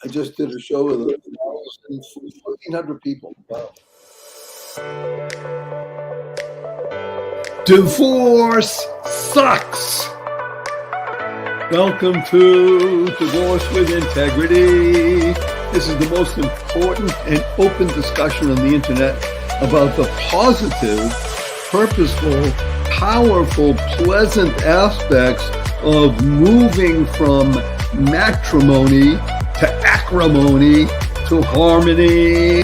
I just did a show with 1,400 people. Wow. Divorce sucks. Welcome to Divorce with Integrity. This is the most important and open discussion on the internet about the positive, purposeful, powerful, pleasant aspects of moving from matrimony to acrimony to harmony.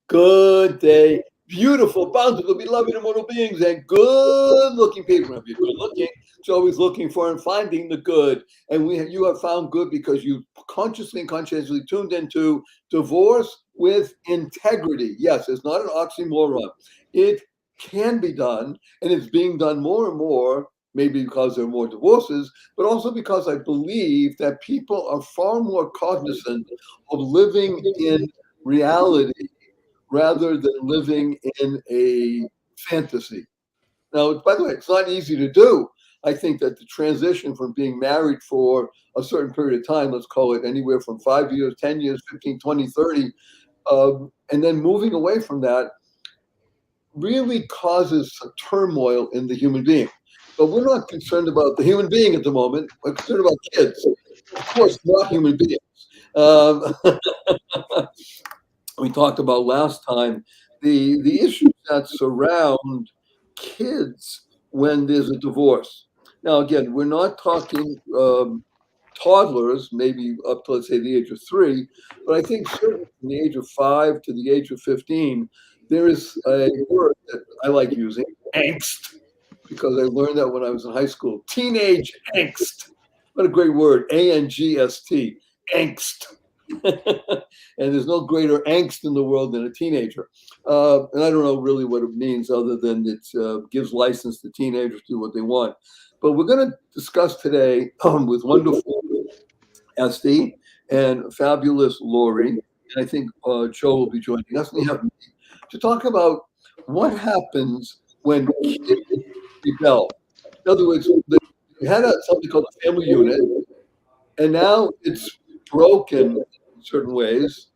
Good day, beautiful, bountiful, beloved, immortal beings, and good-looking people. If you're good-looking, it's always looking for and finding the good. And you have found good because you consciously and conscientiously tuned into Divorce with Integrity. Yes, it's not an oxymoron. It can be done, and it's being done more and more, maybe because there are more divorces, but also because I believe that people are far more cognizant of living in reality rather than living in a fantasy. Now, by the way, it's not easy to do. I think that the transition from being married for a certain period of time, let's call it anywhere from 5 years, 10 years, 15, 20, 30, and then moving away from that really causes some turmoil in the human being. But we're not concerned about the human being at the moment. We're concerned about kids. Of course, not human beings. Um, we talked about last time the issues that surround kids when there's a divorce. Now, again, we're not talking toddlers, maybe up to, let's say, the age of 3, but I think certainly from the age of 5 to the age of 15, there is a word that I like using, angst, because I learned that when I was in high school. Teenage angst. What a great word, A-N-G-S-T, angst. And there's no greater angst in the world than a teenager. And I don't know really what it means other than it gives license to teenagers to do what they want. But we're going to discuss today with wonderful Esty and fabulous Lori. And I think Joe will be joining us. And we have to talk about what happens when kids rebel. In other words, we had something called a family unit, and now it's broken in certain ways,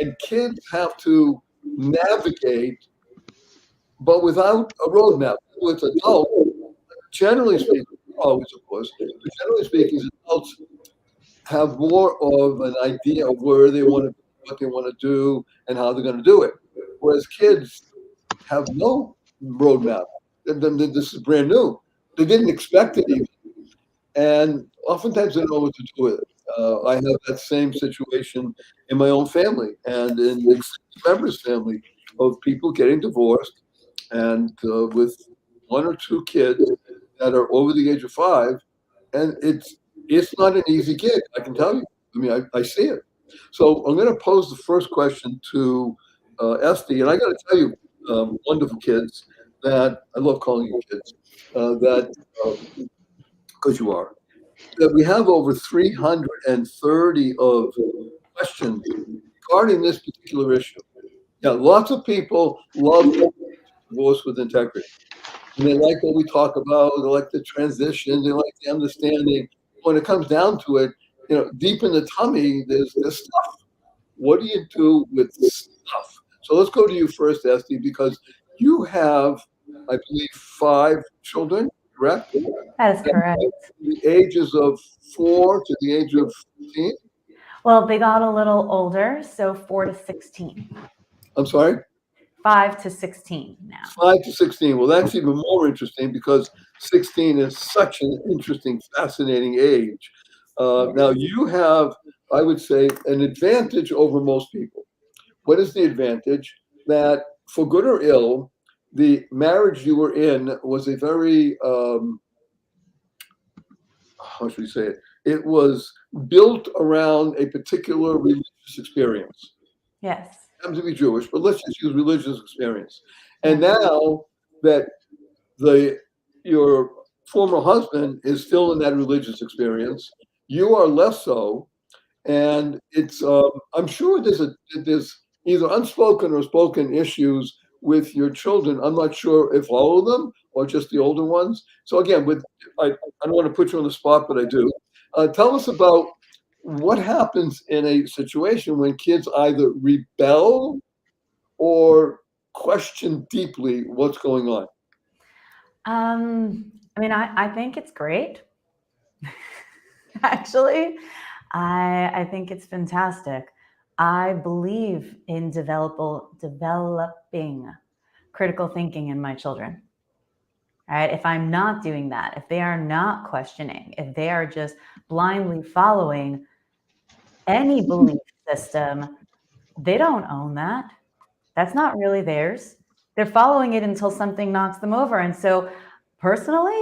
and kids have to navigate, but without a roadmap. With adults, generally speaking, always of course, but generally speaking, adults have more of an idea of where they want to, what they want to do, and how they're going to do it. Whereas kids have no roadmap. This is brand new. They didn't expect it even, and oftentimes they don't know what to do with it. I have that same situation in my own family and in the members' family of people getting divorced and with 1 or 2 kids that are over the age of 5, and it's not an easy gig, I can tell you. I mean, I see it. So I'm going to pose the first question to Esty, and I got to tell you, wonderful kids, that I love calling you kids, that because you are, that we have over 330 of questions regarding this particular issue. Yeah, lots of people love Divorce with Integrity. And they like what we talk about, they like the transition, they like the understanding. When it comes down to it, deep in the tummy, there's stuff. What do you do with stuff? So let's go to you first, Esty, because you have, I believe, 5 children, correct? That is correct. The ages of 4 to the age of 15? Well, they got a little older, so 4 to 16. I'm sorry? 5 to 16 now. 5 to 16. Well, that's even more interesting because 16 is such an interesting, fascinating age. Now, you have, I would say, an advantage over most people. What is the advantage? That for good or ill, the marriage you were in was a very, how should we say it? It was built around a particular religious experience. Yes. It happens to be Jewish, but let's just use religious experience. And now that your former husband is still in that religious experience, you are less so, and it's I'm sure there's either unspoken or spoken issues with your children. I'm not sure if all of them or just the older ones? So again, I don't want to put you on the spot, but I do. Tell us about what happens in a situation when kids either rebel or question deeply what's going on. I mean, I think it's great. Actually, I think it's fantastic. I believe in developing critical thinking in my children. Right? If I'm not doing that, if they are not questioning, if they are just blindly following any belief system, they don't own that. That's not really theirs. They're following it until something knocks them over. And so, personally,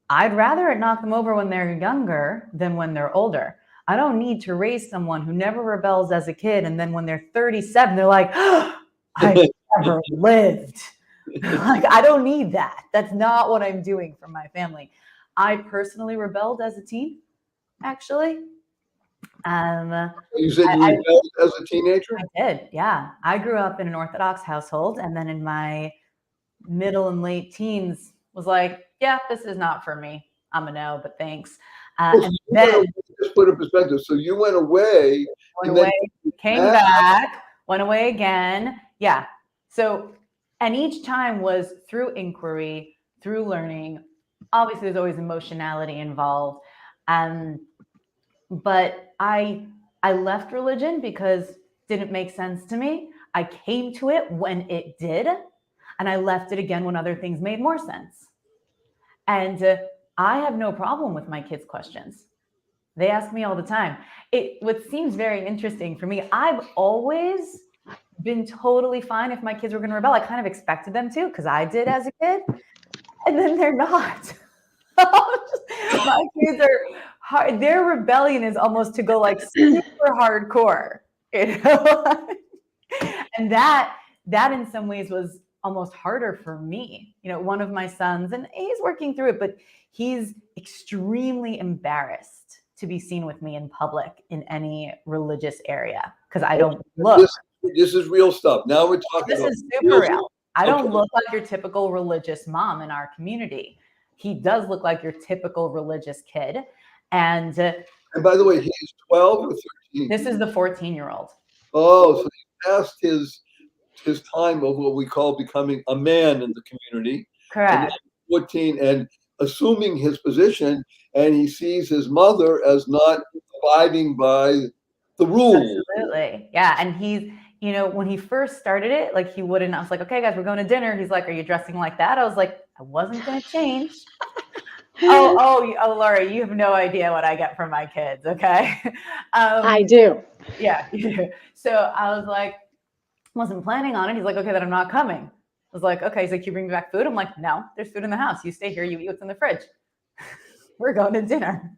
I'd rather it knock them over when they're younger than when they're older. I don't need to raise someone who never rebels as a kid, and then when they're 37, they're like, oh, I never lived. Like, I don't need that. That's not what I'm doing for my family. I personally rebelled as a teen, actually. You said you rebelled as a teenager? I did, yeah. I grew up in an Orthodox household, and then in my middle and late teens was like, yeah, this is not for me. I'm a no, but thanks. And then just put in perspective. So you went away, went away, came back, went away again. Yeah. So, and each time was through inquiry, through learning. Obviously, there's always emotionality involved. But I left religion because it didn't make sense to me. I came to it when it did, and I left it again when other things made more sense. And I have no problem with my kids' questions. They ask me all the time. What seems very interesting for me, I've always been totally fine if my kids were going to rebel. I kind of expected them to, because I did as a kid, and then they're not. My kids are hard. Their rebellion is almost to go like super hardcore, you know? And that in some ways was almost harder for me. You know, one of my sons, and he's working through it, but he's extremely embarrassed to be seen with me in public in any religious area because I don't look. This is real stuff. Now we're talking This about is super real. I don't look like your typical religious mom in our community. He does look like your typical religious kid. And by the way, he's 12 or 13? This is the 14-year-old. Oh, so he passed his time of what we call becoming a man in the community. Correct. 14 and assuming his position, and he sees his mother as not abiding by the rules. Absolutely. Yeah. And he's, you know, when he first started it, like he wouldn't, I was like, okay, guys, we're going to dinner. He's like, are you dressing like that? I was like, I wasn't going to change. Oh, Laura, you have no idea what I get from my kids. Okay. I do. Yeah. So I was like, wasn't planning on it. He's like, okay, then I'm not coming. I was like, okay. He's like, can you bring me back food? I'm like, no, there's food in the house. You stay here. You eat what's in the fridge. We're going to dinner.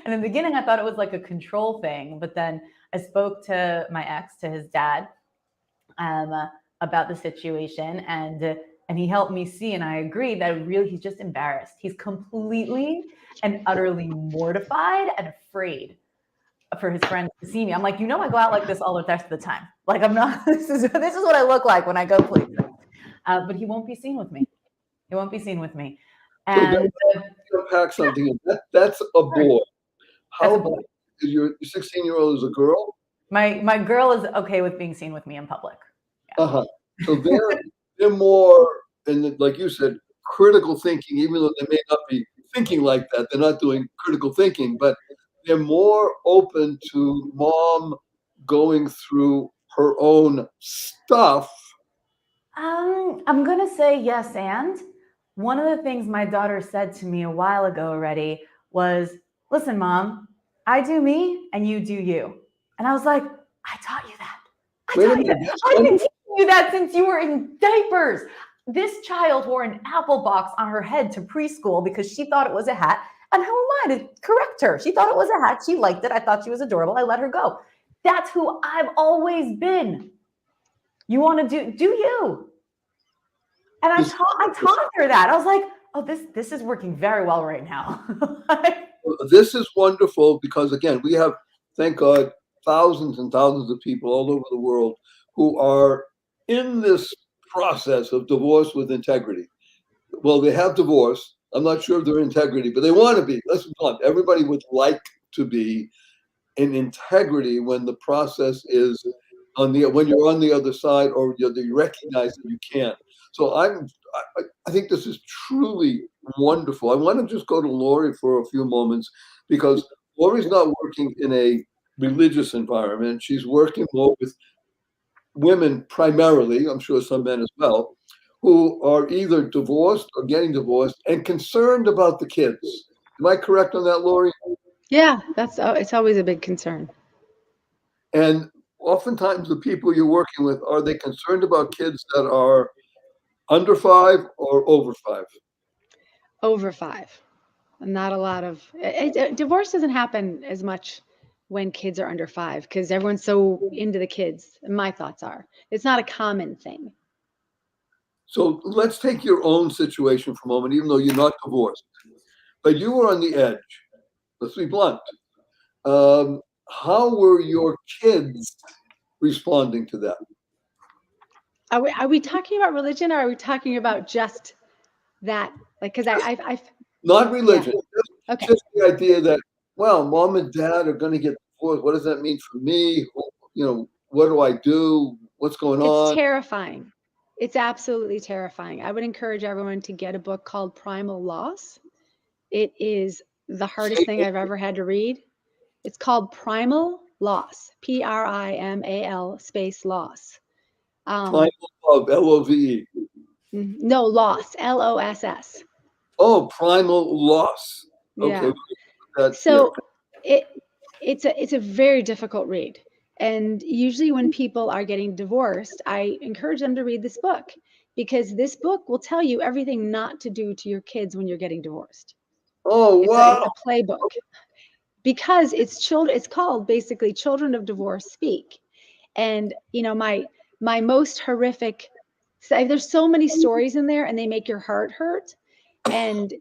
And in the beginning, I thought it was like a control thing. But then I spoke to my ex, to his dad, about the situation. And he helped me see, and I agree that really he's just embarrassed. He's completely and utterly mortified and afraid for his friends to see me. I'm like, you know, I go out like this all the rest of the time. Like I'm not, this is what I look like when I go places. But he won't be seen with me. He won't be seen with me. And unpack something. That's a boy. How boy. Is your 16-year-old is a girl? My girl is okay with being seen with me in public. Yeah. So they're more, and like you said, critical thinking, even though they may not be thinking like that. They're not doing critical thinking, but they're more open to mom going through her own stuff. I'm going to say yes. And one of the things my daughter said to me a while ago already was, listen, mom, I do me and you do you. And I was like, I taught you that. I've been teaching you that since you were in diapers. This child wore an apple box on her head to preschool because she thought it was a hat. And how am I to correct her? She thought it was a hat. She liked it. I thought she was adorable. I let her go. That's who I've always been. You want to do you. And I taught her that. I was like, oh, this is working very well right now. This is wonderful because, again, we have, thank God, thousands and thousands of people all over the world who are in this process of divorce with integrity. well, they have divorce. I'm not sure of their integrity, but they want to be. Let's be blunt. Everybody would like to be in integrity when the process is on the when you're on the other side, or you recognize that you can't. So I think this is truly wonderful. I want to just go to Lori for a few moments because Lori's not working in a religious environment. She's working more with women primarily, I'm sure some men as well, who are either divorced or getting divorced and concerned about the kids. Am I correct on that, Lori? Yeah, that's it's always a big concern. And oftentimes the people you're working with, are they concerned about kids that are under 5 or over 5? Over 5. Not a lot of divorce doesn't happen as much when kids are under 5 because everyone's so into the kids. My thoughts are it's not a common thing. So let's take your own situation for a moment, even though you're not divorced, but you were on the edge. Let's be blunt. Um, how were your kids responding to that? Are we talking about religion or are we talking about just that? Like, because I've Not yeah. religion, Okay. just the idea that, well, mom and dad are going to get divorced. What does that mean for me? What do I do? What's going It's on? terrifying. It's absolutely terrifying. I would encourage everyone to get a book called Primal Loss. It is the hardest Say thing I've ever had to read. It's called Primal Loss, Primal space loss. primal Um, love, LOVE. no, loss, LOSS. Oh, primal loss. Okay, Yeah. yeah. So it it's a very difficult read. And usually when people are getting divorced, I encourage them to read this book because this book will tell you everything not to do to your kids when you're getting divorced. Oh, It's wow. a playbook because it's called basically Children of Divorce Speak. And my most horrific, there's so many stories in there and they make your heart hurt, and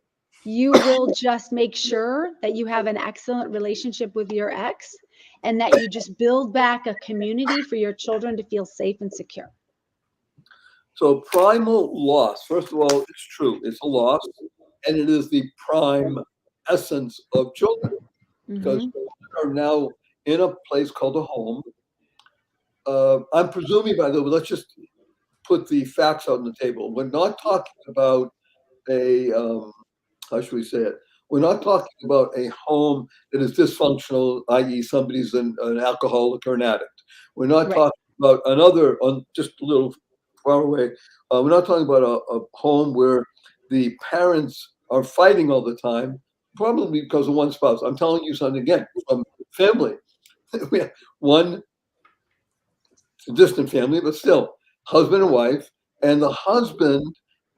you will just make sure that you have an excellent relationship with your ex and that you just build back a community for your children to feel safe and secure. So primal loss. First of all, it's true. It's a loss, and it is the prime essence of children because Hmm. children are now in a place called a home. I'm presuming, by the way, let's just put the facts on the table. We're not talking about a how should we say it? We're not talking about a home that is dysfunctional, i.e., somebody's an alcoholic or an addict. We're not Right. talking about another, on just a little far away. We're not talking about a home where the parents are fighting all the time, probably because of one spouse. I'm telling you something again from family. We have one distant family, but still, husband and wife, and the husband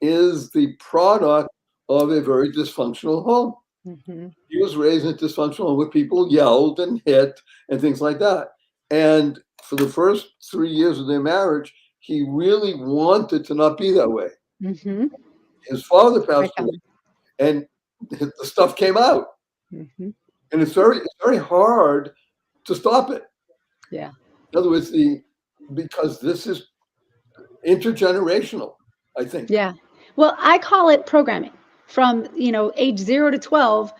is the product of a very dysfunctional home. Hmm. He was raised in a dysfunctional home where people yelled and hit and things like that. And for the first 3 years of their marriage, he really wanted to not be that way. Hmm. His father I passed tell away, them. and the stuff came out, Hmm. and it's very hard to stop it. Yeah. In other words, the because this is intergenerational, I think. Yeah. Well, I call it programming. From, age 0 to 12,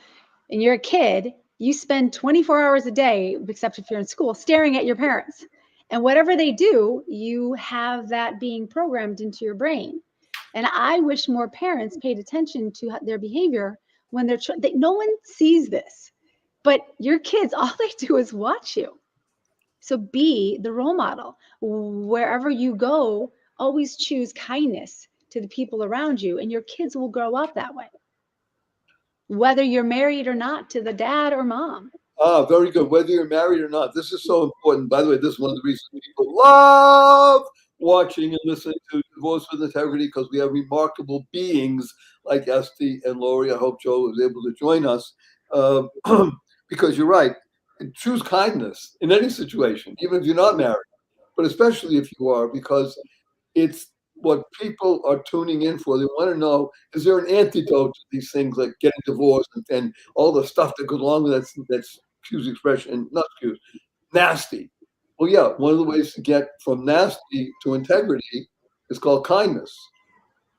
and you're a kid, you spend 24 hours a day, except if you're in school, staring at your parents. And whatever they do, you have that being programmed into your brain. And I wish more parents paid attention to their behavior when no one sees this. But your kids, all they do is watch you. So be the role model. Wherever you go, always choose kindness to the people around you, and your kids will grow up that way, whether you're married or not to the dad or mom. Ah, very good. Whether you're married or not, this is so important. By the way, this is one of the reasons people love watching and listening to Divorce with Integrity because we have remarkable beings like Esty and Lori. I hope Joe was able to join us uh, because you're right. Choose kindness in any situation, even if you're not married, but especially if you are, because it's what people are tuning in for. They want to know, is there an antidote to these things like getting divorced and all the stuff that goes along with that's excuse the expression, not excuse, nasty. Well, yeah, one of the ways to get from nasty to integrity is called kindness.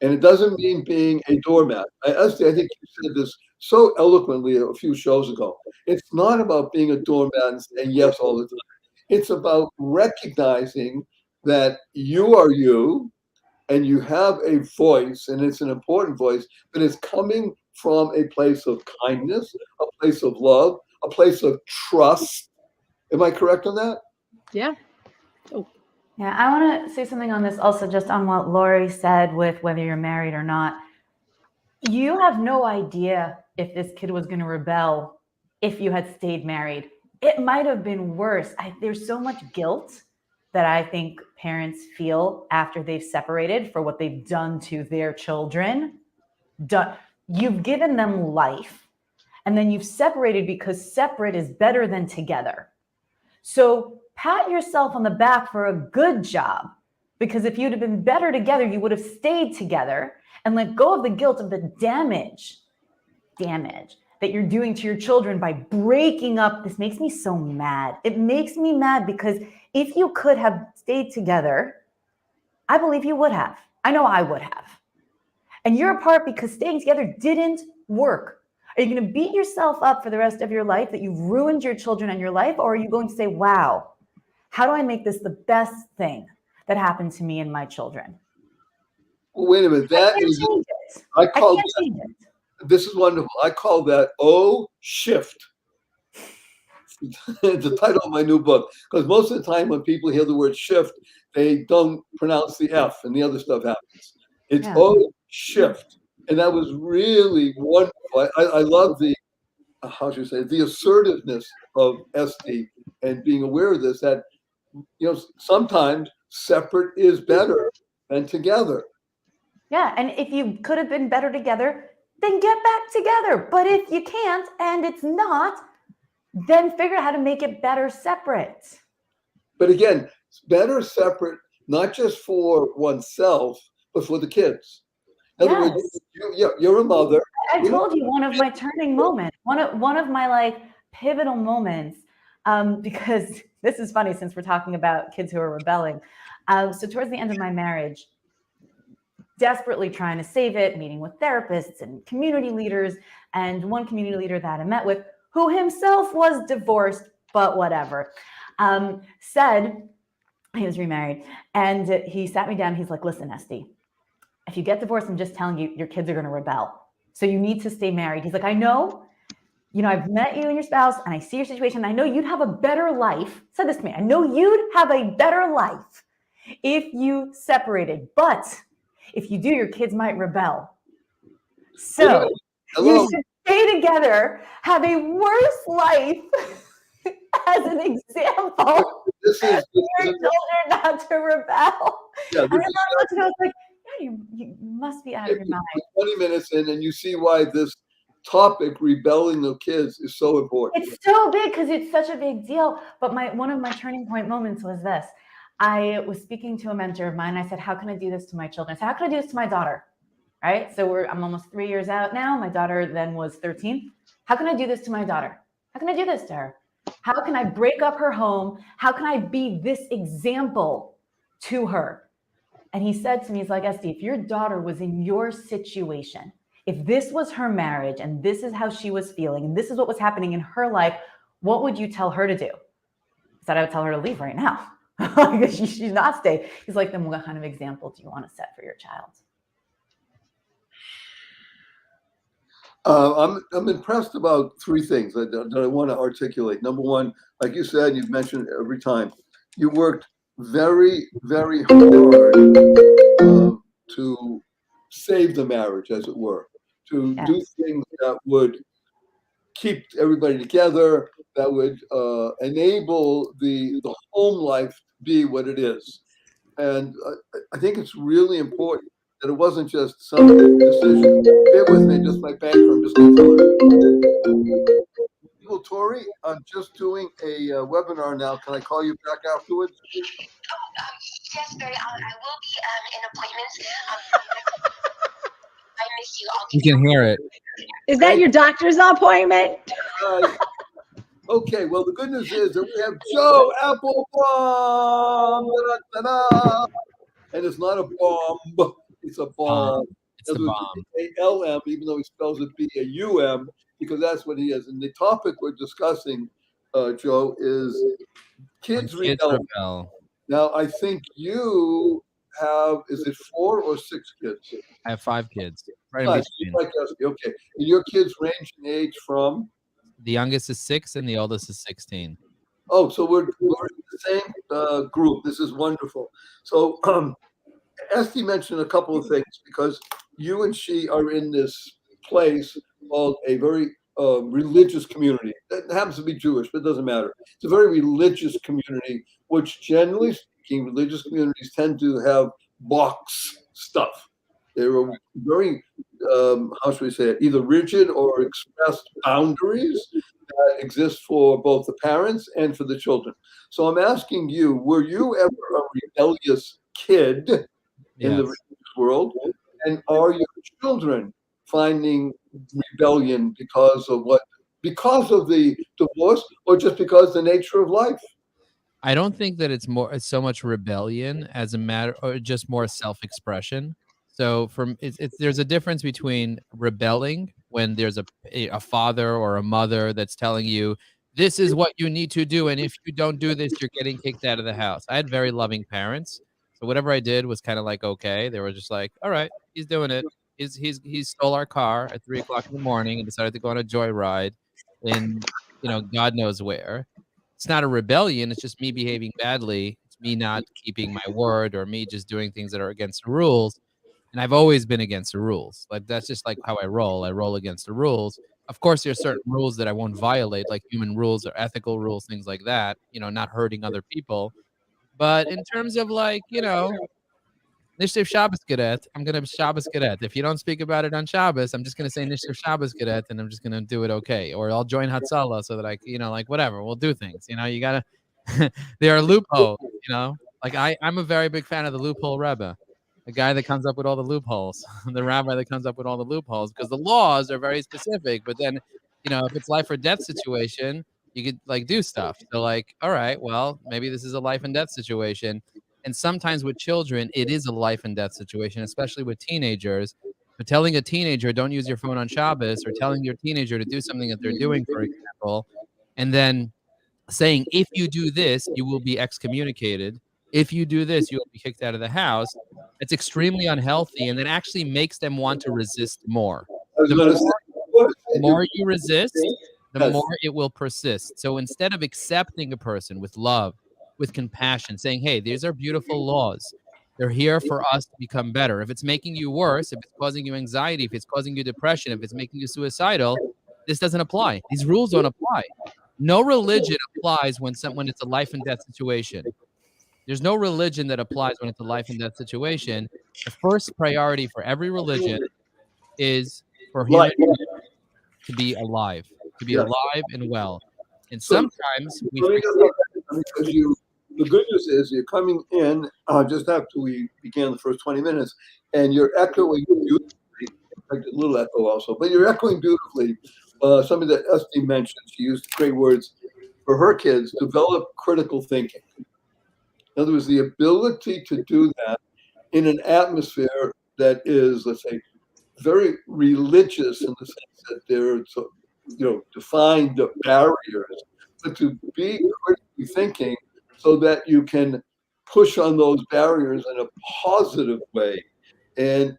And it doesn't mean being a doormat. Esther, I think you said this so eloquently a few shows ago. It's not about being a doormat and saying yes all the time. It's about recognizing that you are you and you have a voice, and it's an important voice, but it's coming from a place of kindness, a place of love, a place of trust. Am I correct on that? Yeah. Oh. Yeah, I want to say something on this also, just on what Lori said with whether you're married or not. You have no idea if this kid was going to rebel if you had stayed married. It might have been worse. There's so much guilt that I think parents feel after they've separated for what they've done to their children. You've given them life, and then you've separated because separate is better than together. So pat yourself on the back for a good job, because if you'd have been better together, you would have stayed together and let go of the guilt of the damage that you're doing to your children by breaking up. This makes me so mad. It makes me mad because if you could have stayed together, I believe you would have. I know I would have. And you're apart because staying together didn't work. Are you going to beat yourself up for the rest of your life that you've ruined your children and your life? Or are you going to say, wow, how do I make this the best thing that happened to me and my children? Well, wait a minute. I can't change it. I can't change it. This is wonderful. I call that "Oh Shift." It's the title of my new book, because most of the time when people hear the word shift, they don't pronounce the F and the other stuff happens. It's "Oh Shift." And that was really wonderful. I love the, how should I say, the assertiveness of Esty and being aware of this, that, sometimes separate is better than together. Yeah, and if you could have been better together, then get back together. But if you can't and it's not, then figure out how to make it better separate. But again, it's better separate, not just for oneself, but for the kids. In other words, you're a mother. I told you one of my turning moments, one of my pivotal moments, because this is funny since we're talking about kids who are rebelling. So towards the end of my marriage, desperately trying to save it, meeting with therapists and community leaders, and one community leader that I met with, who himself was divorced, but whatever, said, he was remarried, and he sat me down. He's like, listen, Esty, if you get divorced, I'm just telling you, your kids are going to rebel. So you need to stay married. He's like, I know, I've met you and your spouse, and I see your situation. And I know you'd have a better life. Said this to me. I know you'd have a better life if you separated. But if you do, your kids might rebel. So you should stay together, have a worse life as an example for your children not to rebel. Yeah, and I was like, you must be out of your mind. 20 minutes in, and you see why this topic, rebelling the kids, is so important. It's so big because it's such a big deal. But one of my turning point moments was this. I was speaking to a mentor of mine. I said, how can I do this to my children? I said, how can I do this to my daughter? Right? So I'm almost 3 years out now. My daughter then was 13. How can I do this to my daughter? How can I do this to her? How can I break up her home? How can I be this example to her? And he said to me, he's like, Esty, if your daughter was in your situation, if this was her marriage and this is how she was feeling and this is what was happening in her life, what would you tell her to do? I said, I would tell her to leave right now. She should not stay. He's like, then what kind of example do you want to set for your child? I'm impressed about three things that I want to articulate. Number one, like you said, you've mentioned every time, you worked very, very hard to save the marriage, as it were, to do things that would keep everybody together, that would enable the home life to be what it is. And I think it's really important that it wasn't just some decision. Bear with me, just my banker. I'm just going to Well, Tori, I'm just doing a webinar now. Can I call you back afterwards? Yes, Barry. I will be in appointments. I miss you. You can hear it. Is that your doctor's appointment? Okay, well, the good news is that we have Joe Applebaum. Da-da-da-da. And it's not a bomb. It's a bomb. bomb. It's In the other words, bomb. A-L-M, even though he spells it B-A-U-M, because that's what he is. And the topic we're discussing, Joe, is When kids kids rebel. rebel. Now, I think you have, is it 4 or 6 kids? I have 5 kids, right in Five. So between. like us. Okay. And your kids range in age from? The youngest is 6 and the oldest is 16. Oh, so we're in the same group. This is wonderful. So Esty mentioned a couple of things because you and she are in this place called a very religious community. It happens to be Jewish, but it doesn't matter. It's a very religious community, which generally speaking, religious communities tend to have box stuff. There are very, how should we say it, either rigid or expressed boundaries that exist for both the parents and for the children. So I'm asking you, were you ever a rebellious kid in the Yes. religious world? And are your children finding rebellion because of what? Because of the divorce, or just because the nature of life? I don't think that it's so much rebellion as a matter or just more self-expression. So from it's there's a difference between rebelling when there's a father or a mother that's telling you this is what you need to do, and if you don't do this, you're getting kicked out of the house. I had very loving parents, so whatever I did was kind of like okay. They were just like, all right, he's doing it. He stole our car at 3 o'clock in the morning and decided to go on a joyride, in God knows where. It's not a rebellion. It's just me behaving badly. It's me not keeping my word or me just doing things that are against the rules. And I've always been against the rules. Like that's just like how I roll. I roll against the rules. Of course, there's certain rules that I won't violate, like human rules or ethical rules, things like that. Not hurting other people. But in terms of like, Nishtif Shabbos Gedet, I'm going to Shabbos Gedet. If you don't speak about it on Shabbos, I'm just going to say Nishtif Shabbos Gedet, and I'm just going to do it okay. Or I'll join Hatzalah so that like whatever, we'll do things. You got to, there are loopholes, Like I'm a very big fan of the loophole Rebbe, the guy that comes up with all the loopholes, the rabbi that comes up with all the loopholes, because the laws are very specific. But then, if it's life or death situation, you could like do stuff. So like, all right, well, maybe this is a life and death situation. And sometimes with children, it is a life and death situation, especially with teenagers. But telling a teenager, don't use your phone on Shabbos, or telling your teenager to do something that they're doing, for example, and then saying, if you do this, you will be excommunicated. If you do this, you will be kicked out of the house. It's extremely unhealthy, and it actually makes them want to resist more. I was The going to say, more you resist, the Yes. more it will persist. So instead of accepting a person with love, with compassion, saying, hey, these are beautiful laws. They're here for us to become better. If it's making you worse, if it's causing you anxiety, if it's causing you depression, if it's making you suicidal, this doesn't apply. These rules don't apply. No religion applies when it's a life and death situation. There's no religion that applies when it's a life and death situation. The first priority for every religion is for human Life. beings to be alive, Yes. and well. And So- sometimes we Let me forget. just because the good news is you're coming in just after we began the first 20 minutes, and you're echoing beautifully. In fact, a little echo also, but you're echoing beautifully. Something that Esty mentioned, she used great words for her kids: develop critical thinking. In other words, the ability to do that in an atmosphere that is, let's say, very religious in the sense that there are, defined barriers, but to be critically thinking so that you can push on those barriers in a positive way and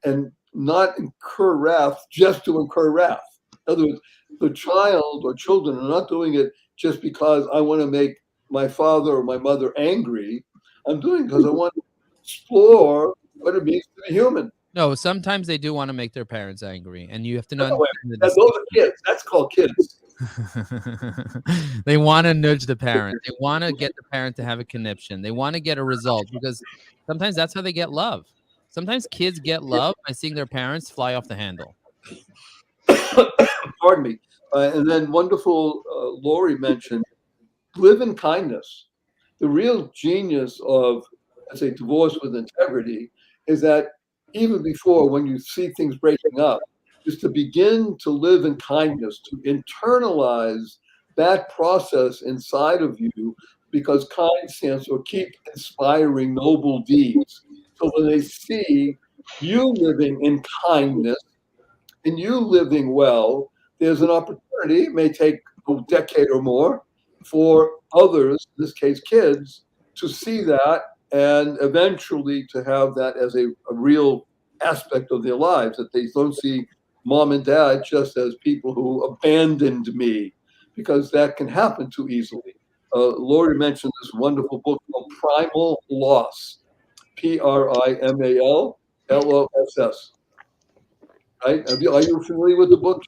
not incur wrath just to incur wrath. In other words, the child or children are not doing it just because I want to make my father or my mother angry. I'm doing it because I want to explore what it means to be human. No, sometimes they do want to make their parents angry, and you have to know. Those are kids. That's called kids. They want to nudge the parent. They want to get the parent to have a conniption. They want to get a result because sometimes that's how they get love. Sometimes kids get love by seeing their parents fly off the handle. Pardon me. And then wonderful Lori mentioned live in kindness. The real genius of, let's say, divorce with integrity is that even before, when you see things breaking up, is to begin to live in kindness, to internalize that process inside of you, because kind stands for keep inspiring noble deeds. So when they see you living in kindness and you living well, there's an opportunity, it may take a decade or more, for others, in this case kids, to see that and eventually to have that as a real aspect of their lives, that they don't see mom and dad just as people who abandoned me, because that can happen too easily. Lori mentioned this wonderful book called Primal Loss, PRIMALLOSS. Right? Are you familiar with the book?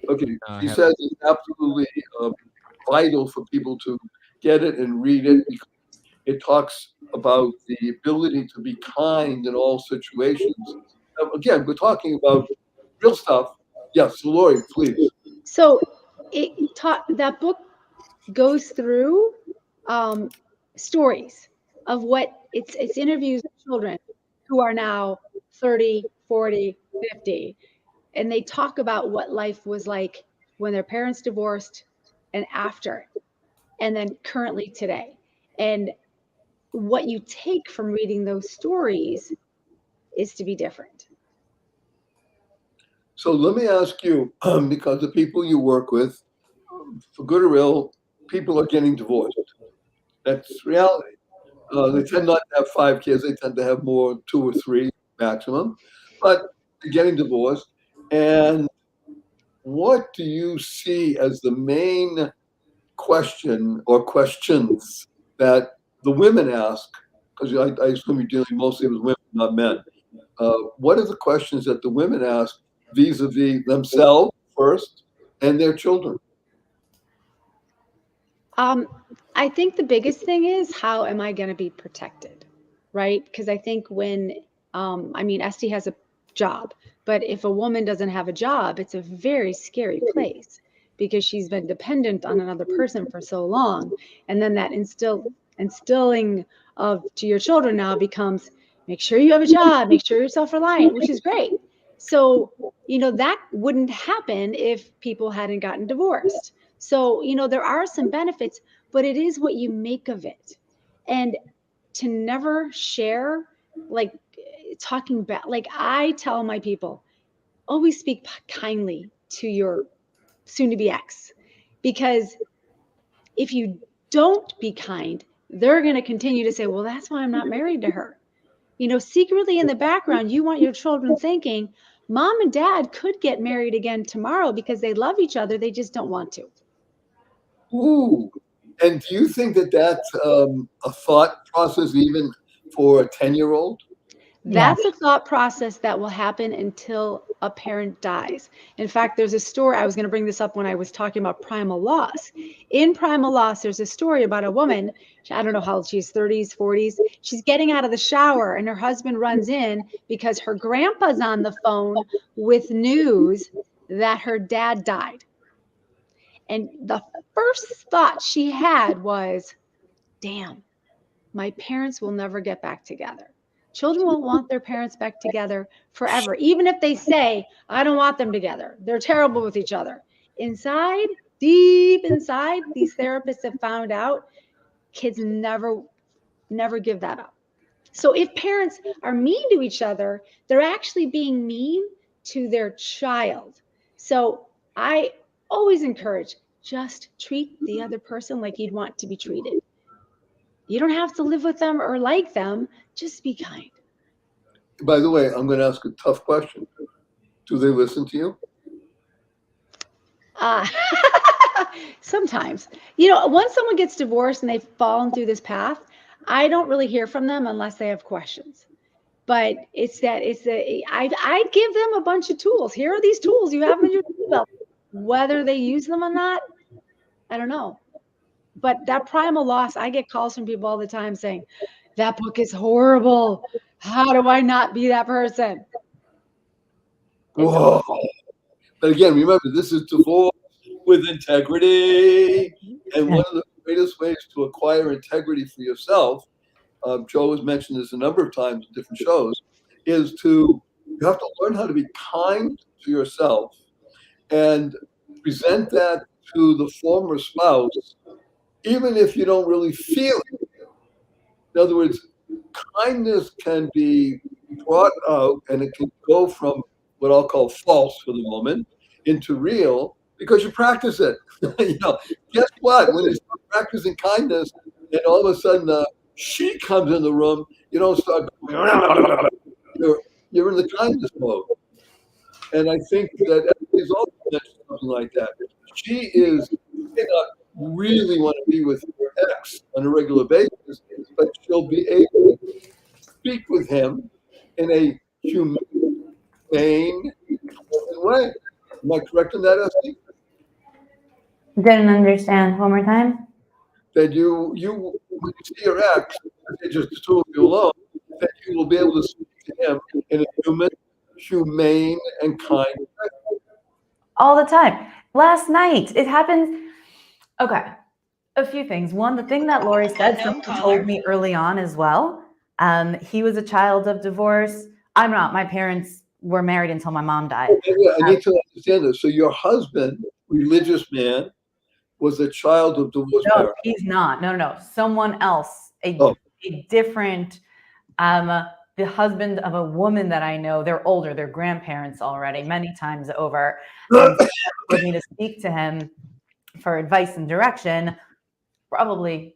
Okay, No, I she haven't. says it's absolutely vital for people to get it and read it, because it talks about the ability to be kind in all situations. Again, we're talking about real stuff. Yes, Lori, please. So that book goes through um, stories of what it's interviews with children who are now 30, 40, 50, and they talk about what life was like when their parents divorced and after, and then currently today. And what you take from reading those stories is to be different. So let me ask you, because the people you work with, for good or ill, people are getting divorced. That's reality. They tend not to have 5 kids. They tend to have more, 2 or 3 maximum, but they're getting divorced. And what do you see as the main question or questions that the women ask? Because I assume you're dealing mostly with women, not men. What are the questions that the women ask vis-a-vis themselves first and their children? Um, I think the biggest thing is, how am I going to be protected? Right? Because I think when, I mean, Esty has a job, but if a woman doesn't have a job, it's a very scary place because she's been dependent on another person for so long. And then that instilling of to your children now becomes, make sure you have a job, make sure you're self-reliant, which is great. So, that wouldn't happen if people hadn't gotten divorced. So, there are some benefits, but it is what you make of it. And to never share, like talking back, like I tell my people, always speak kindly to your soon to be ex, because if you don't be kind, they're going to continue to say, well, that's why I'm not married to her. Secretly in the background, you want your children thinking, mom and dad could get married again tomorrow because they love each other. They just don't want to. Ooh. And do you think that that's a thought process even for a 10-year-old? Yeah. That's a thought process that will happen until a parent dies. In fact, there's a story, I was going to bring this up when I was talking about primal loss. In primal loss, there's a story about a woman, I don't know how old she is, 30s, 40s. She's getting out of the shower and her husband runs in because her grandpa's on the phone with news that her dad died. And the first thought she had was, damn, my parents will never get back together. Children will want their parents back together forever, even if they say, I don't want them together. They're terrible with each other. Inside, deep inside, these therapists have found out kids never give that up. So if parents are mean to each other, they're actually being mean to their child. So I always encourage, just treat the other person like you'd want to be treated. You don't have to live with them or like them. Just be kind. By the way, I'm going to ask a tough question. Do they listen to you? Uh, Sometimes, once someone gets divorced and they've fallen through this path, I don't really hear from them unless they have questions. But I give them a bunch of tools. Here are these tools you have in your tool belt. Whether they use them or not, I don't know. But that primal loss, I get calls from people all the time saying, that book is horrible. How do I not be that person? It's Whoa. But again, remember, this is divorce with integrity. And one of the greatest ways to acquire integrity for yourself, Joe has mentioned this a number of times in different shows, is you have to learn how to be kind to yourself and present that to the former spouse, even if you don't really feel it. In other words, kindness can be brought out, and it can go from what I'll call false for the moment into real because you practice it. Guess what? When you start practicing kindness, and all of a sudden she comes in the room, you don't start. You're you're in the kindness mode, and I think that everybody's also mentioned something like that. She is may not really want to be with her ex on a regular basis, but she'll be able to speak with him in a humane way. Am I correct in that, Esty? Didn't understand. One more time. That you when you see your ex, if it's just the two of you alone, that you will be able to speak to him in a humane, and kind way. All the time. Last night, it happened. Okay. A few things. One, the thing that Lori said, someone told me early on as well. He was a child of divorce. I'm not. My parents were married until my mom died. I need to understand this. So your husband, religious man, was a child of divorced No, parents. he's not. No. Someone else. Oh. A different. The husband of a woman that I know. They're older. They're grandparents already, many times over. And so told me to speak to him for advice and direction. Probably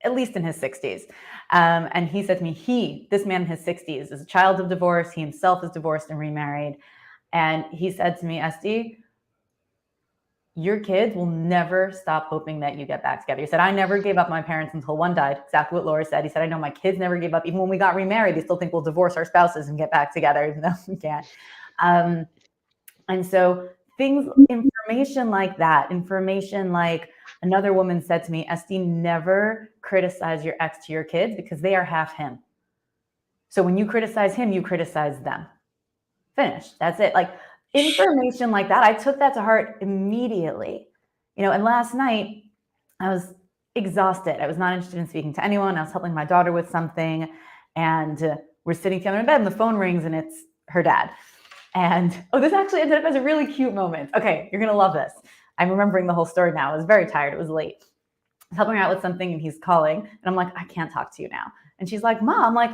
at least in his 60s. And he said to me, this man in his 60s is a child of divorce. He himself is divorced and remarried. And he said to me, Esty, your kids will never stop hoping that you get back together. He said, I never gave up my parents until one died. Exactly what Laura said. He said, I know my kids never gave up. Even when we got remarried, they still think we'll divorce our spouses and get back together. No, we can't. And so information like that, information like another woman said to me, Esty, never criticize your ex to your kids because they are half him. So when you criticize him, you criticize them. Finish. That's it. Like information like that, I took that to heart immediately. And last night I was exhausted. I was not interested in speaking to anyone. I was helping my daughter with something, and we're sitting together in bed, and the phone rings, and it's her dad. And this actually ended up as a really cute moment. Okay, you're gonna love this. I'm remembering the whole story now. I was very tired. It was late. I was helping her out with something, and he's calling, and I'm like, I can't talk to you now. And she's like, Mom, like,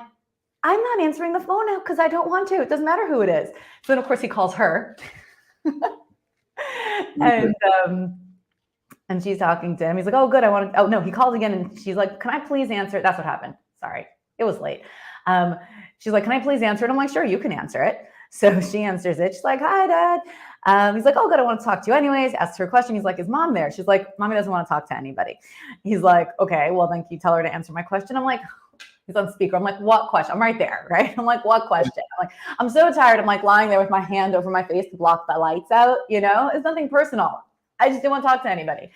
I'm not answering the phone now because I don't want to. It doesn't matter who it is. So then, of course, he calls her. And she's talking to him. He's like, oh, good. Oh, no, he calls again. And she's like, can I please answer it? That's what happened. Sorry. It was late. She's like, can I please answer it? I'm like, sure, you can answer it. So she answers it. She's like, hi, Dad. He's like, oh, good. I want to talk to you anyways. Asks her a question. He's like, is Mom there? She's like, Mommy doesn't want to talk to anybody. He's like, okay, well, then can you tell her to answer my question? I'm like, he's on speaker. I'm like, what question? I'm right there, right? I'm like, what question? I'm like, I'm so tired. I'm like lying there with my hand over my face to block the lights out. It's nothing personal. I just didn't want to talk to anybody.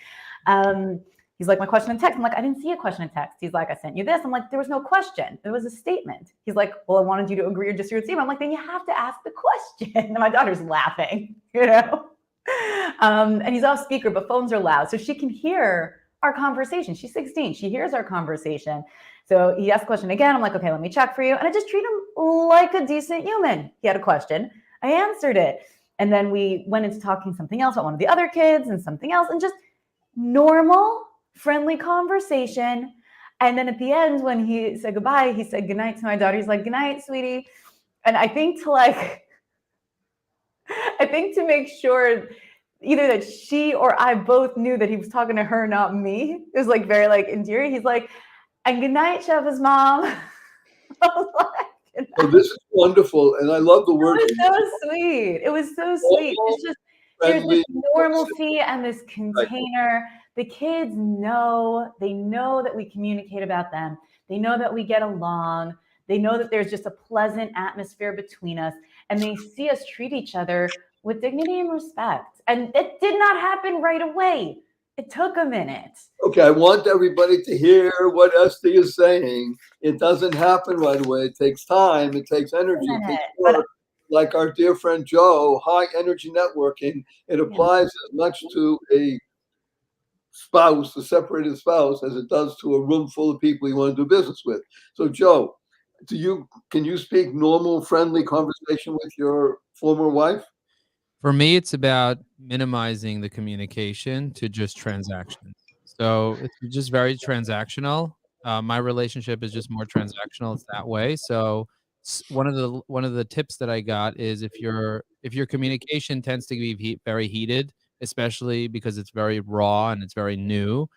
He's like, my question in text. I'm like, I didn't see a question in text. He's like, I sent you this. I'm like, there was no question. It was a statement. He's like, well, I wanted you to agree or disagree with me. I'm like, then you have to ask the question. And my daughter's laughing, and he's off speaker, but phones are loud. So she can hear our conversation. She's 16. She hears our conversation. So he asked the question again. I'm like, okay, let me check for you. And I just treat him like a decent human. He had a question. I answered it. And then we went into talking something else about one of the other kids and something else, and just normal, friendly conversation. And then at the end, when he said goodbye, he said goodnight to my daughter. He's like, good night, sweetie. And I think to make sure either that she or I both knew that he was talking to her, not me. It was like very like endearing. He's like, and good night, Sheva's mom. I was like, oh, this is wonderful, and I love the word. It was so sweet. It was so sweet. It's just there's this normalcy and this container. Right. The kids know, they know that we communicate about them. They know that we get along. They know that there's just a pleasant atmosphere between us, and they see us treat each other with dignity and respect. And it did not happen right away. It took a minute. Okay, I want everybody to hear what Esty is saying. It doesn't happen right away. It takes time. It takes energy. It takes work. Like our dear friend Joe, high energy networking. It applies as much to a spouse, a separated spouse, as it does to a room full of people you want to do business with. So, Joe, can you speak normal, friendly conversation with your former wife? For me, it's about minimizing the communication to just transactions. So it's just very transactional. My relationship is just more transactional. It's that way. So one of the tips that I got is if your communication tends to be very heated, especially because it's very raw and it's very new,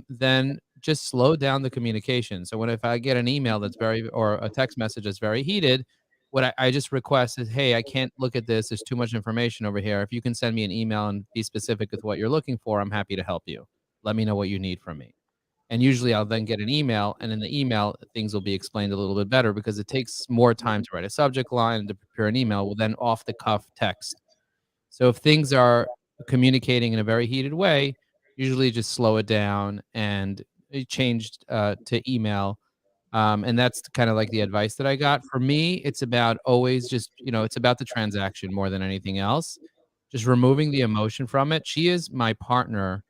then just slow down the communication. So if I get an email that's very or a text message that's very heated, what I just request is, hey, I can't look at this. There's too much information over here. If you can send me an email and be specific with what you're looking for, I'm happy to help you. Let me know what you need from me. And usually I'll then get an email, and in the email, things will be explained a little bit better because it takes more time to write a subject line and to prepare an email. Well, then off the cuff text. So if things are communicating in a very heated way, usually just slow it down and change to email. And that's kind of like the advice that I got. For me, it's about always just, it's about the transaction more than anything else. Just removing the emotion from it. She is my partner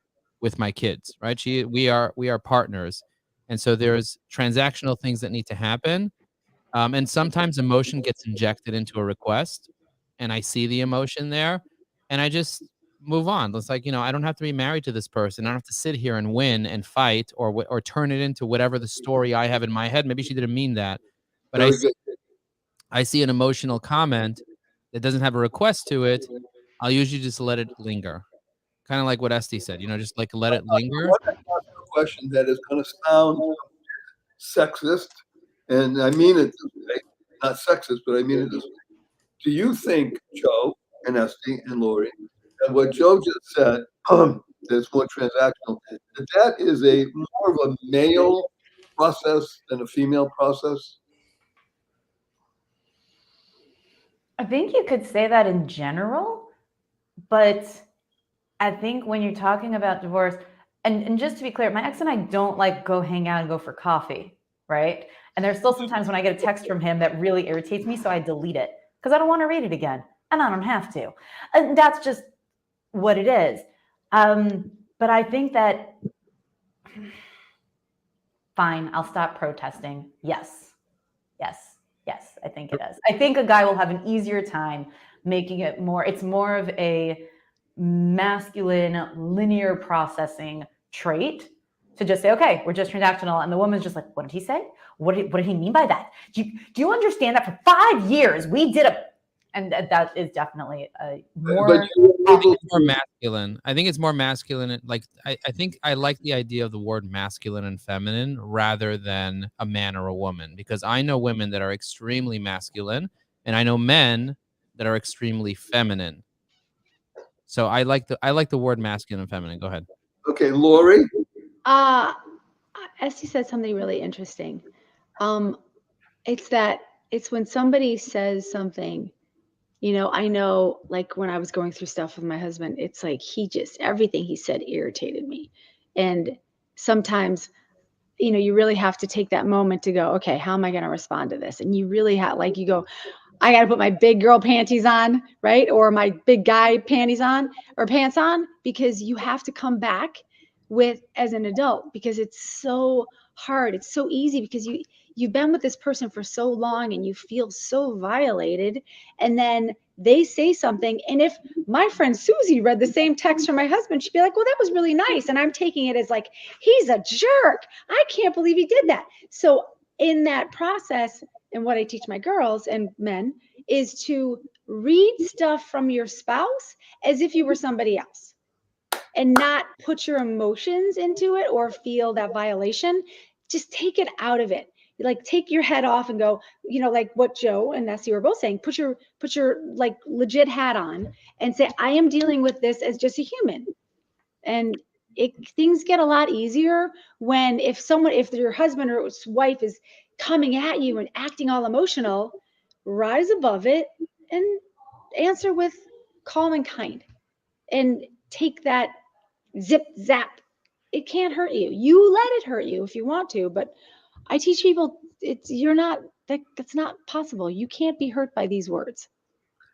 with my kids, right? We are partners. And so there's transactional things that need to happen. And sometimes emotion gets injected into a request, and I see the emotion there, and I just move on. It's like, I don't have to be married to this person. I don't have to sit here and win and fight or turn it into whatever the story I have in my head. Maybe she didn't mean that, but Very good. I see an emotional comment that doesn't have a request to it. I'll usually just let it linger. Kind of like what Esty said, just like let it I linger. want to ask a question that is going to sound sexist, and I mean it this way, not sexist, but I mean it this way. Do you think, Joe and Esty and Lori, that what Joe just said, that's more transactional, that is a more of a male process than a female process? I think you could say that in general, but I think when you're talking about divorce, and just to be clear, my ex and I don't like go hang out and go for coffee, right? And there's still sometimes when I get a text from him that really irritates me, so I delete it because I don't want to read it again, and I don't have to. And that's just what it is. But I think that, fine, I'll stop protesting. Yes, yes, yes, I think it is. I think a guy will have an easier time making it more, it's more of a masculine linear processing trait to just say, okay, we're just transactional. And the woman's just like, what did he say? What did he mean by that? Do you understand that for 5 years we did a, and that is definitely a more. But you were I think able it's more to, masculine. I think it's more masculine. Like I think I like the idea of the word masculine and feminine rather than a man or a woman, because I know women that are extremely masculine and I know men that are extremely feminine. So I like the word masculine and feminine. Go ahead. okay, Lori, Uh, Esty said something really interesting. It's that it's when somebody says something, I know like when I was going through stuff with my husband, it's like everything he said irritated me. And sometimes, you really have to take that moment to go, okay, how am I going to respond to this? And you really have, like, you go, I got to put my big girl panties on, right? Or my big guy panties on or pants on, because you have to come back with as an adult, because it's so hard. It's so easy because you've been with this person for so long and you feel so violated, and then they say something. And if my friend Susie read the same text from my husband, she'd be like, well, that was really nice. And I'm taking it as like, he's a jerk. I can't believe he did that. So in that process, and what I teach my girls and men is to read stuff from your spouse as if you were somebody else, and not put your emotions into it or feel that violation. Just take it out of it. Like, take your head off and go, like what Joe and Nessie were both saying, put your like legit hat on and say, I am dealing with this as just a human. And things get a lot easier when if your husband or wife is coming at you and acting all emotional, rise above it and answer with calm and kind, and take that zip zap. It can't hurt you. You let it hurt you if you want to, but I teach people that's not possible. You can't be hurt by these words.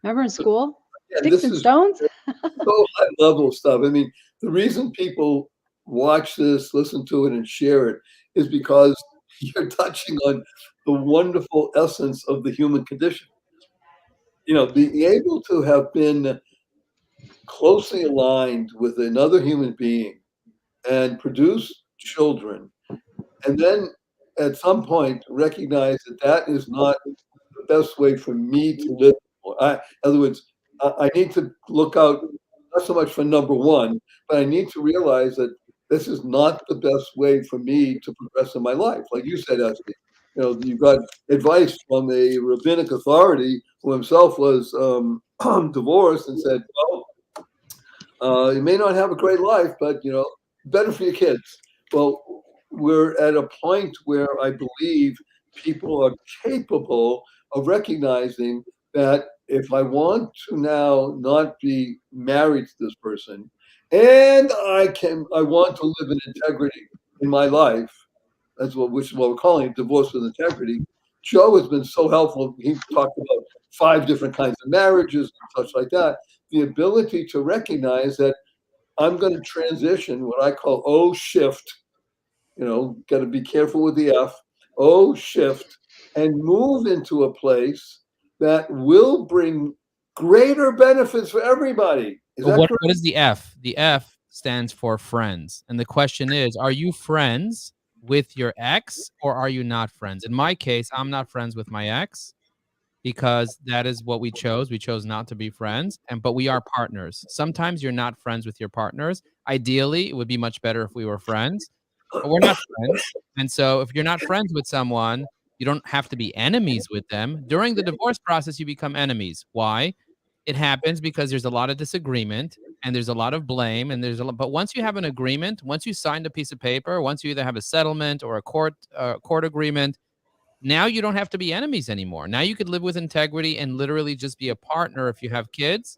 Remember in school, yeah, sticks this and is stones? so high level stuff. I mean, the reason people watch this, listen to it, and share it is because you're touching on the wonderful essence of the human condition. Being able to have been closely aligned with another human being and produce children, and then at some point recognize that that is not the best way for me to live. In other words, I need to look out not so much for number one, but I need to realize that this is not the best way for me to progress in my life. Like you said, Esty, you got advice from a rabbinic authority who himself was divorced and said, well, you may not have a great life, but better for your kids. Well, we're at a point where I believe people are capable of recognizing that if I want to now not be married to this person, and I want to live in integrity in my life. Which is what we're calling it, divorce with integrity. Joe has been so helpful. He talked about 5 different kinds of marriages and such like that. The ability to recognize that I'm going to transition what I call O shift, got to be careful with the F, O shift, and move into a place that will bring greater benefits for everybody. Is that correct? What is the F? The F stands for friends. And the question is, are you friends with your ex or are you not friends? In my case, I'm not friends with my ex because that is what we chose. We chose not to be friends, but we are partners. Sometimes you're not friends with your partners. Ideally, it would be much better if we were friends, but we're not friends. And so if you're not friends with someone, you don't have to be enemies with them. During the divorce process, you become enemies. Why? It happens because there's a lot of disagreement and there's a lot of blame and but once you have an agreement, once you signed a piece of paper, once you either have a settlement or a court agreement, now you don't have to be enemies anymore. Now you could live with integrity and literally just be a partner if you have kids,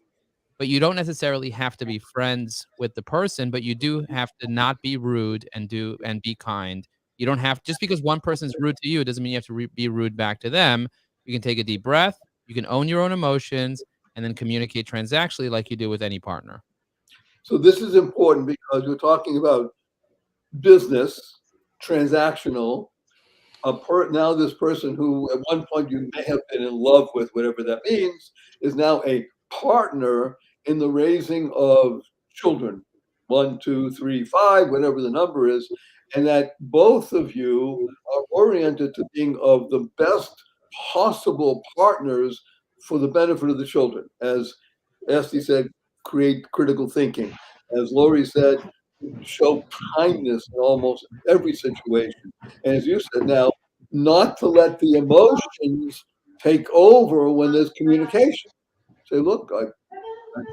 but you don't necessarily have to be friends with the person, but you do have to not be rude and be kind. You don't have, just because one person's rude to you, it doesn't mean you have to be rude back to them. You can take a deep breath, you can own your own emotions, and then communicate transactionally like you do with any partner. So this is important because we're talking about business, transactional. Now this person who at one point you may have been in love with, whatever that means, is now a partner in the raising of children, 1, 2, 3, 5, whatever the number is, and that both of you are oriented to being of the best possible partners for the benefit of the children. As Esty said, create critical thinking. As Lori said, show kindness in almost every situation. And as you said now, not to let the emotions take over when there's communication. Say, look, I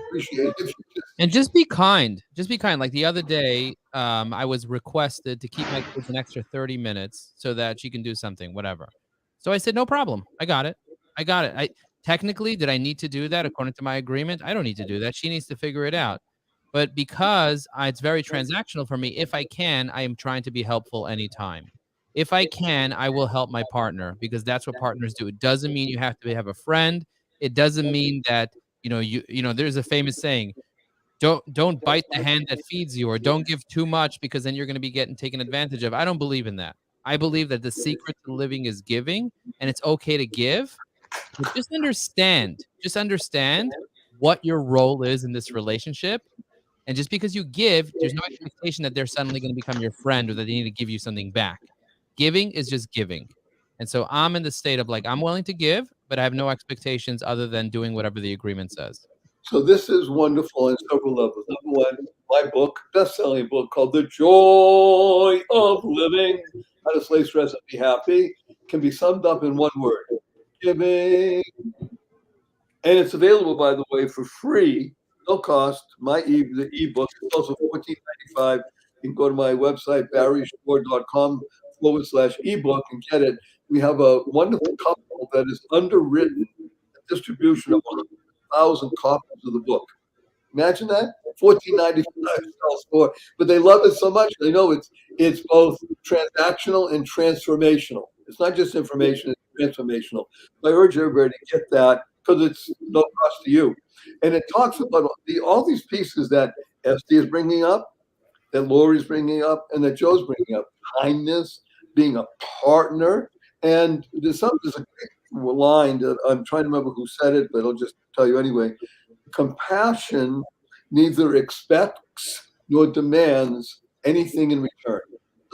appreciate it. And just be kind. Just be kind. Like the other day, I was requested to keep my kids an extra 30 minutes so that she can do something, whatever. So I said, no problem. I got it. Technically, did I need to do that according to my agreement? I don't need to do that. She needs to figure it out. But because it's very transactional for me, if I can, I am trying to be helpful anytime. If I can, I will help my partner because that's what partners do. It doesn't mean you have to have a friend. It doesn't mean that, there's a famous saying, don't bite the hand that feeds you, or don't give too much because then you're going to be getting taken advantage of. I don't believe in that. I believe that the secret to living is giving, and it's okay to give. But just understand what your role is in this relationship. And just because you give, there's no expectation that they're suddenly going to become your friend or that they need to give you something back. Giving is just giving. And so I'm in the state of like, I'm willing to give, but I have no expectations other than doing whatever the agreement says. So this is wonderful on several levels. Number one, my book, best-selling book called The Joy of Living, How to Slay Stress and Be Happy, can be summed up in one word, giving. And it's available, by the way, for free, no cost. The ebook is also $14.95. You can go to my website, barryshore.com/ebook and get it. We have a wonderful couple that is underwritten a distribution of 100,000 copies of the book. Imagine that, $14.95 store, but they love it so much. They know it's both transactional and transformational. It's not just information; it's transformational. I urge everybody to get that because it's no cost to you. And it talks about all these pieces that SD is bringing up, that Lori's bringing up, and that Joe's bringing up: kindness, being a partner, and there's a great line that I'm trying to remember who said it, but I'll just tell you anyway. Compassion neither expects nor demands anything in return.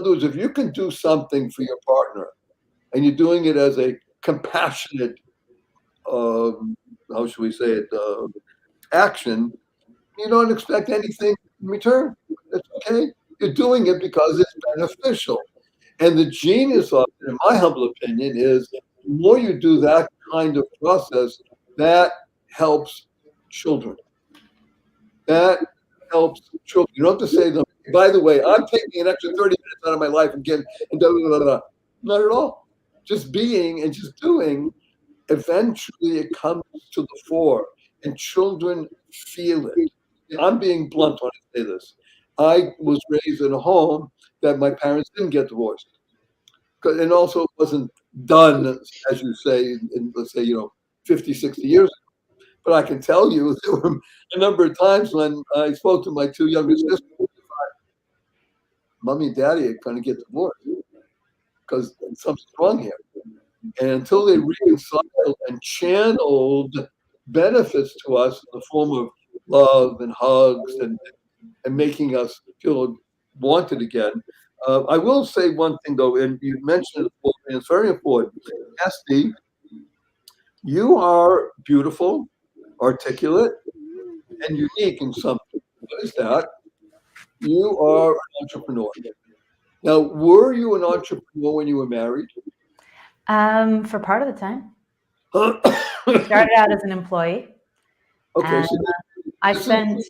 other words, if you can do something for your partner and you're doing it as a compassionate, how should we say it, action, you don't expect anything in return. It's okay. You're doing it because it's beneficial. And the genius of it, in my humble opinion, is the more you do that kind of process, that helps children. That helps children. You don't have to say to them, by the way, I'm taking an extra 30 minutes out of my life and getting, and da, da, da, da. Not at all. Just being and just doing, eventually it comes to the fore and children feel it. I'm being blunt when I say this. I was raised in a home that my parents didn't get divorced. And also it wasn't done, as you say, in let's say, 50, 60 years ago. But I can tell you there were a number of times when I spoke to my two younger sisters, Mommy and Daddy are going to get divorced because something's wrong here. And until they reconciled and channeled benefits to us in the form of love and hugs and making us feel wanted again. I will say one thing though, and you mentioned it before, and it's very important. Esty, you are beautiful, articulate, and unique in something. What is that? You are an entrepreneur. Now, were you an entrepreneur when you were married? For part of the time. Started out as an employee. Okay, so I spent.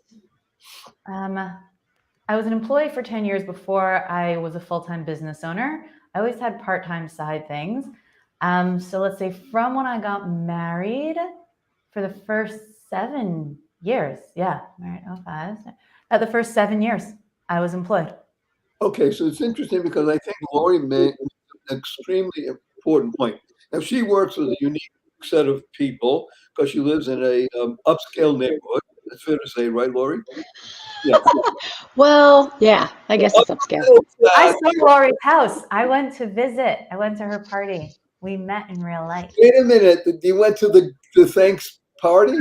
I was an employee for 10 years before I was a full-time business owner. I always had part-time side things. So let's say from when I got married, for the first 7 years, married 05. The first 7 years, I was employed. Okay, so it's interesting because I think Lori made an extremely important point. Now, she works with a unique set of people because she lives in a upscale neighborhood. It's fair to say, right, Lori? Yeah. Well, yeah, I guess it's upscale. I saw Lori's house. I went to visit. I went to her party. We met in real life. Wait a minute. You went to the thanks party?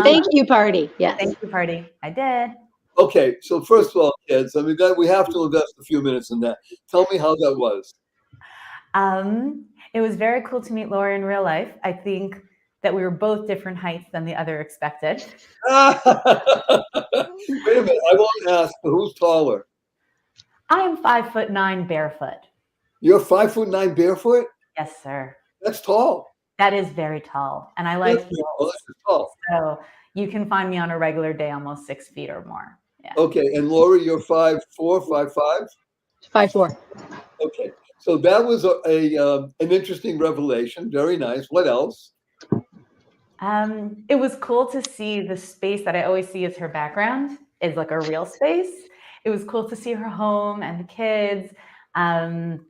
Thank you party. Yes. Thank you party. I did. Okay, so first of all, kids, I mean, we have to invest a few minutes in that. Tell me how that was. It was very cool to meet Lori in real life. I think that we were both different heights than the other expected. Wait a minute. I won't ask, but who's taller? I am 5'9" barefoot. You're 5'9" barefoot? Yes, sir. That's tall. That is very tall. And I like That's heels. tall. So you can find me on a regular day almost 6 feet or more. Yeah. Okay, and Lori, you're 5'4", 5'5"? 5'4". Okay, so that was an interesting revelation. Very nice. What else? It was cool to see the space that I always see as her background is like a real space. It was cool to see her home and the kids and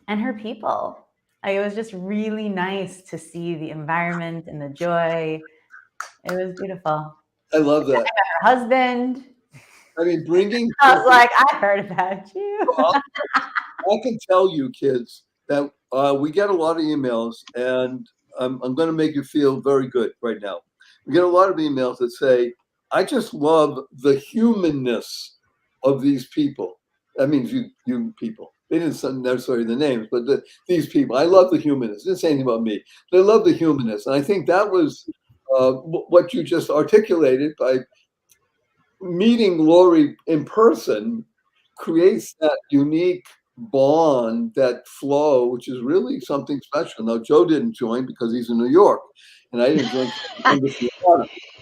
her people. It was just really nice to see the environment and the joy. It was beautiful. I love that. Her husband. I mean, bringing. I was like, I heard about you. I can tell you, kids, that we get a lot of emails, and I'm going to make you feel very good right now. We get a lot of emails that say, I just love the humanness of these people. That means you people. They didn't necessarily the names, but these people. I love the humanness. They didn't say anything about me. They love the humanness. And I think that was what you just articulated by meeting Lori in person creates that unique bond, that flow, which is really something special. Now, Joe didn't join because he's in New York, and I didn't join.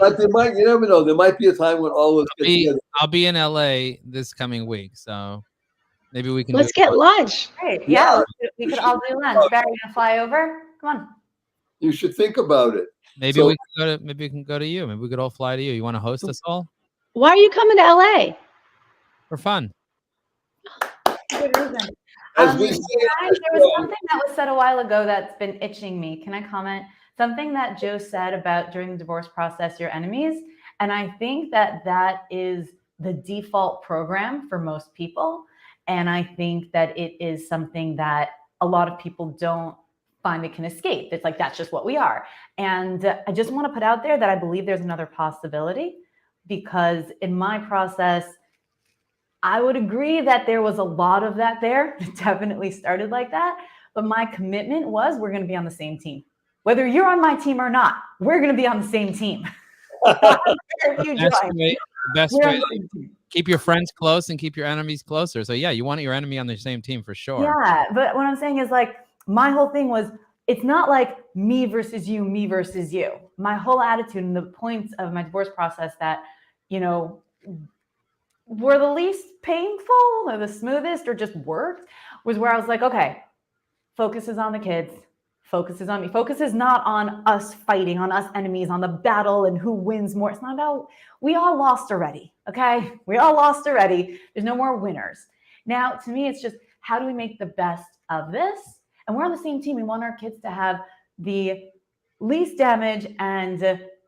But you never know. There might be a time when all of us get together. I'll be in LA this coming week, so maybe we can. Let's get lunch. Great. Yeah, we could all do lunch. Barry, gonna fly over? Come on. You should think about it. Maybe we can go to you. Maybe we could all fly to you. You want to host us all? Why are you coming to LA? For fun. Good reason. As we say, there was something that was said a while ago that's been itching me. Can I comment? Something that Joe said about during the divorce process, your enemies. And I think that that is the default program for most people. And I think that it is something that a lot of people don't find they can escape. It's like, that's just what we are. And I just want to put out there that I believe there's another possibility, because in my process, I would agree that there was a lot of that there. It definitely started like that. But my commitment was we're going to be on the same team. Whether you're on my team or not, we're going to be on the same team. If you Best join, way, best we're on way the to same team. keep your friends close and keep your enemies closer. So yeah, you want your enemy on the same team for sure. Yeah, but what I'm saying is like my whole thing was it's not like me versus you, me versus you. My whole attitude and the points of my divorce process that, you know, were the least painful or the smoothest or just worked was where I was like, okay, focus is on the kids. Focus is on me. Focus is not on us fighting, on us enemies, on the battle and who wins more. It's not about, we all lost already. Okay. We all lost already. There's no more winners. Now, to me, it's just how do we make the best of this? And we're on the same team. We want our kids to have the least damage and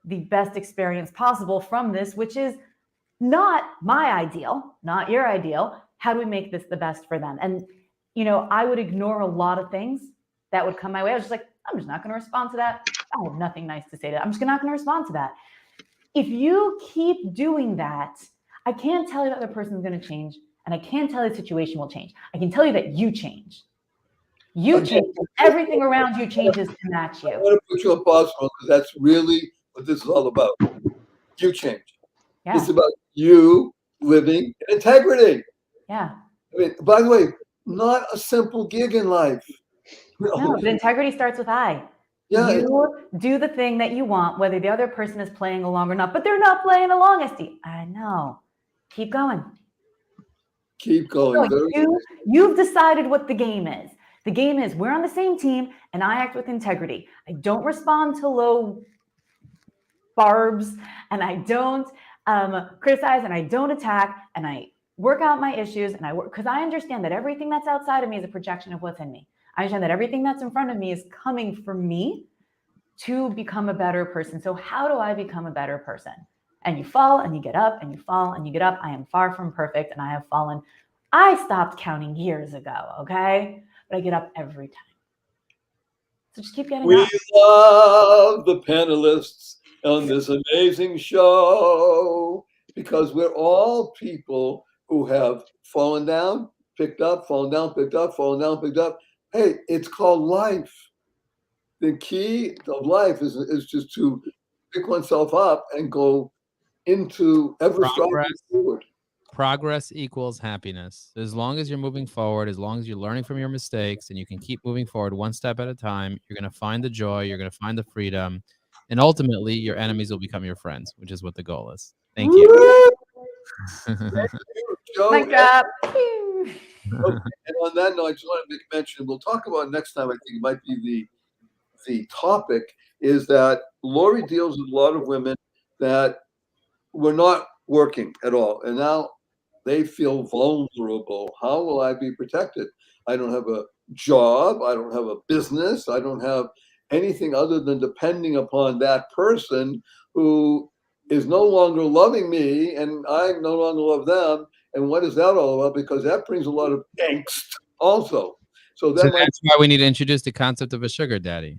the best experience possible from this, which is not my ideal, not your ideal. How do we make this the best for them? And, you know, I would ignore a lot of things that would come my way. I was just like, I'm just not going to respond to that. I have nothing nice to say to that. I'm just not going to respond to that. If you keep doing that, I can't tell you that the person's going to change. And I can't tell you the situation will change. I can tell you that you change. You change. Everything around you changes to match I you. want to put you on pause because that's really what this is all about. You change. Yeah. It's about you living in integrity. Yeah. I mean, by the way, not a simple gig in life. No, but integrity starts with I. Yeah, You do the thing that you want, whether the other person is playing along or not, but they're not playing along, Esty. I know. Keep going. keep going. You've decided what the game is. The game is we're on the same team and I act with integrity. I don't respond to low barbs and I don't criticize and I don't attack and I work out my issues and I work because I understand that everything that's outside of me is a projection of what's in me. I understand that everything that's in front of me is coming from me to become a better person. So how do I become a better person? And you fall and you get up and you fall and you get up. I am far from perfect and I have fallen. I stopped counting years ago, okay? But I get up every time. So just keep getting We up. love the panelists on this amazing show because we're all people who have fallen down, picked up, fallen down, picked up, fallen down, picked up. Hey, it's called life. The key of life is just to pick oneself up and go into ever striving forward. Progress equals happiness. As long as you're moving forward, as long as you're learning from your mistakes and you can keep moving forward one step at a time, you're going to find the joy, you're going to find the freedom, and ultimately your enemies will become your friends, which is what the goal is. Thank you. Joe, Mic drop. okay, and on that note, I just want to make mention, we'll talk about next time, I think it might be the topic, is that Lori deals with a lot of women that were not working at all. And now they feel vulnerable. How will I be protected? I don't have a job. I don't have a business. I don't have anything other than depending upon that person who is no longer loving me and I no longer love them. And what is that all about? Because that brings a lot of angst also. So that might, that's why we need to introduce the concept of a sugar daddy.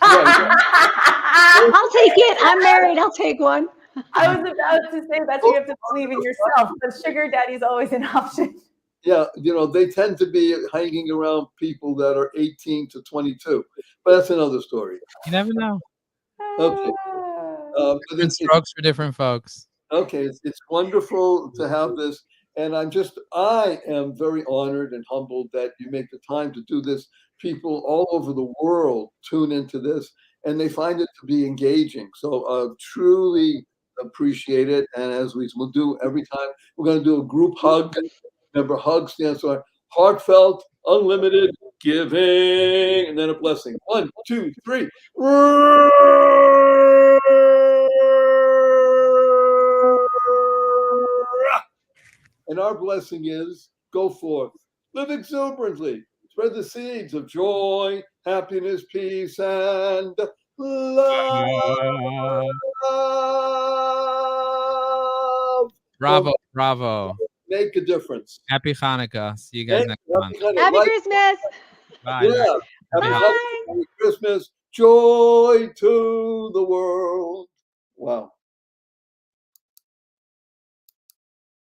I'll take it. I'm married. I'll take one. I was about to say that's what you have to believe in yourself, but sugar daddy's always an option. yeah, you know, they tend to be hanging around people that are 18 to 22, but that's another story. You never know. Okay. But Different strokes for different folks. okay, it's wonderful to have this. And I am very honored and humbled that you make the time to do this. People all over the world tune into this and they find it to be engaging. So truly appreciate it. And as we will do every time, we're going to do a group hug. Remember, hug stands for heartfelt, unlimited giving, and then a blessing. 1, 2, 3. And our blessing is go forth, live exuberantly, spread the seeds of joy, happiness, peace, and love. Bravo, bravo. Make a difference. Happy Hanukkah. See you guys next month. Happy Christmas. Bye. Yeah. Happy Bye. Hanukkah, Happy Christmas. Joy to the world. Wow.